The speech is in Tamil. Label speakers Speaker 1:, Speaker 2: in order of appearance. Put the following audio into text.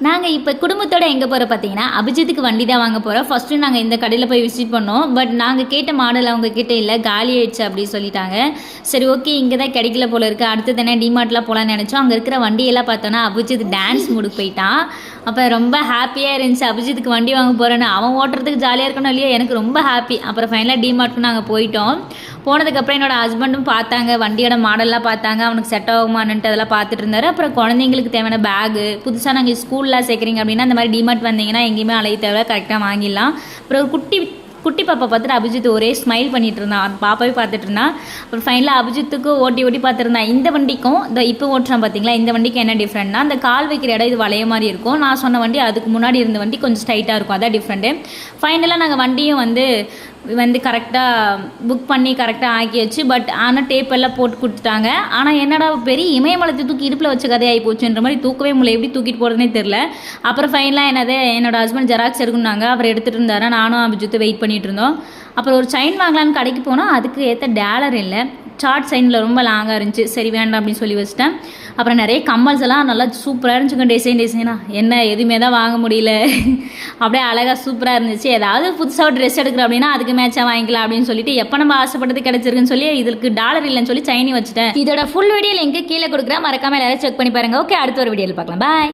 Speaker 1: நாங்கள் இப்போ குடும்பத்தோடு எங்கே போகிறோம் பார்த்தீங்கன்னா அபிஜித்துக்கு வண்டி தான் வாங்க போகிறோம். ஃபஸ்ட்டு நாங்கள் இந்த கடையில் போய் விசிட் பண்ணோம். பட் நாங்கள் கேட்ட மாடல் அவங்க கிட்டே இல்லை, காலி ஆயிடுச்சு அப்படின்னு சொல்லிட்டாங்க. சரி ஓகே, இங்கே தான் கிடைக்கல போல இருக்குது, அடுத்து தானே டிமார்ட்லாம் போகலான்னு நினச்சோம். அங்கே இருக்கிற வண்டியெல்லாம் பார்த்தோன்னா அபிஜித் டான்ஸ் மூடுக்கு போயிட்டான். அப்போ ரொம்ப ஹாப்பியாக இருந்துச்சு, அபிஜித்துக்கு வண்டி வாங்க போகிறேன்னு. அவன் ஓட்டுறதுக்கு ஜாலியாக இருக்கணும் இல்லையா, எனக்கு ரொம்ப ஹாப்பி. அப்புறம் ஃபைனலாக டிமார்ட்க்கு நாங்கள் போயிட்டோம். போனதுக்கப்புறம் என்னோடய ஹஸ்பண்டும் பார்த்தாங்க, வண்டியோட மாடல்லாம் பார்த்தாங்க, அவனுக்கு செட் ஆகுமான்ட்டு அதெல்லாம் பார்த்துட்டு இருந்தார். அப்புறம் குழந்தைங்களுக்கு தேவையான பேகு, புதுசாக நாங்கள் ஸ்கூலில் சேர்க்குறீங்க அப்படின்னா அந்த மாதிரி டிமார்ட் வந்தீங்கன்னா எங்கேயுமே அலைய தேவை, கரெக்டாக வாங்கிடலாம். அப்புறம் ஒரு குட்டி பாப்பா பார்த்துட்டு அபிஜித் ஒரே ஸ்மைல் பண்ணிட்டு இருந்தான், அந்த பாப்பாவே பார்த்துட்டு இருந்தான். அப்புறம் ஃபைனலாக அபிஜித்துக்கும் ஓட்டி பார்த்துருந்தான். இந்த வண்டிக்கும் இந்த இப்போ ஓட்டுறான் பார்த்தீங்களா, இந்த வண்டிக்கு என்ன டிஃப்ரெண்ட்னா, அந்த கால் வைக்கிற இடம் இது வளைய மாதிரி இருக்கும். நான் சொன்ன வண்டி அதுக்கு முன்னாடி இருந்த வண்டி கொஞ்சம் ஸ்ட்ரைட்டாக இருக்கும், அதான் டிஃப்ரெண்ட்டு. ஃபைனலாக நாங்கள் வண்டியும் வந்து கரெக்டாக புக் பண்ணி கரெக்டாக ஆக்கியாச்சு. பட் ஆனால் டேப் எல்லாம் போட்டு கொடுத்துட்டாங்க. ஆனால் என்னடா பெரிய இமயமலத்தை தூக்கி இடுப்பில் வச்ச கதையாகி போச்சுன்ற மாதிரி தூக்கவே முடியல, எப்படி தூக்கிட்டு போகிறதுனே தெரில. அப்புறம் ஃபைனலாக என்னோட ஹஸ்பண்ட் ஜெராக்ஸ் எடுக்கணுன்னாங்க, அவர் எடுத்துகிட்டு இருந்தாரு. நானும் அபிஜித்து வெயிட் பண்ணிகிட்டு இருந்தோம். அப்புறம் ஒரு செயின் வாங்கலான்னு கடைக்கு போனால் அதுக்கு ஏற்ற டேலர் இல்லை, சார்ட் சைனில் ரொம்ப லாங்காக இருந்துச்சு. சரி வேண்டாம் அப்படின்னு சொல்லி வச்சுட்டேன். அப்புறம் நிறைய கம்மல்ஸ் எல்லாம் நல்லா சூப்பராக இருந்துச்சுங்க, டிசைனாக. என்ன எதுவுமே தான் வாங்க முடியல, அப்படியே அழகாக சூப்பராக இருந்துச்சு. ஏதாவது புதுசாக ட்ரெஸ் எடுக்கிறோம் அப்படின்னா அதுக்கு மேட்சாக வாங்கிக்கலாம் அப்படின்னு சொல்லிட்டு, எப்போ நம்ம ஆசைப்பட்டது கிடச்சிருக்குன்னு சொல்லி இதுக்கு டாலர் இல்லைன்னு சொல்லி சைனி வச்சுட்டேன். இதோட ஃபுல் வீடியோ லிங்க் கீழே கொடுக்குறேன், மறக்காமல் எல்லாரும் செக் பண்ணி பாருங்கள். ஓகே, அடுத்த ஒரு வீடியோவில் பார்க்கலாம். பாய்.